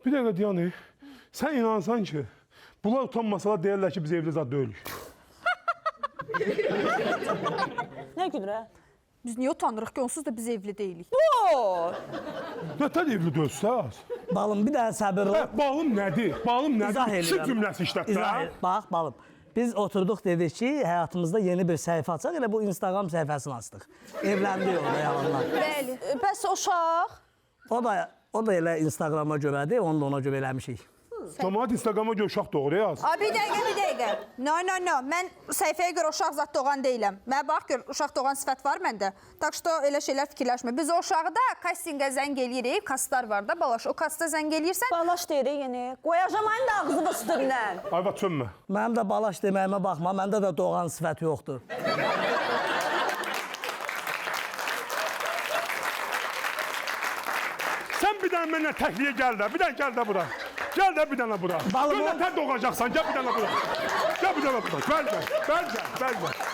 Bir dəqiqə Diyanə, sən inansan ki, bunlar utanmasalar deyərlər ki, biz evli zad deyilik. Nə gülürə? Biz niyə utanırıq ki, onsuz da biz evli deyilik? Nətən evli deyilsəz? Balım, bir dənə səbirli. Balım nədir? Balım İzah nədir? İki edirəm. cümləsi işlətdə. İzah et. Bax, balım. Biz oturduq, dedik ki, həyatımızda yeni bir səhifə açaq, elə bu Instagram səhifəsini açdıq. Evləndik orada yalanlar. Bəli. Bəs uşaq? O da elə Instagrama görədir, onu da ona görə eləmişik. Cəmaət Instagrama görə uşaq doğru yaz. Bir dəqiqə. No. Mən səhifəyə görə uşaq zat doğan deyiləm. Mənə bax gör, uşaq doğan sifət var məndə. Tak ki, elə şeylər fikirləşmə. Biz o uşağı da kastingə zəng eləyirik. Kaslar var da, balaş. O kasta zəng eləyirsən. Balaş deyirik yeni. Qoyacam aynı da ağzını üstündən. Ayva çönmə. Mənim də balaş deməyimə baxma, məndə də doğan sifət yoxdur. Sən bir dənə mənlə təhliyə gəl də, bir dənə gəl də bura. Gəl də bir dənə bura. Balım, Gör nətər doğacaqsan, gəl bir dənə bura. Gəl bir dənə bura, bəl gəl.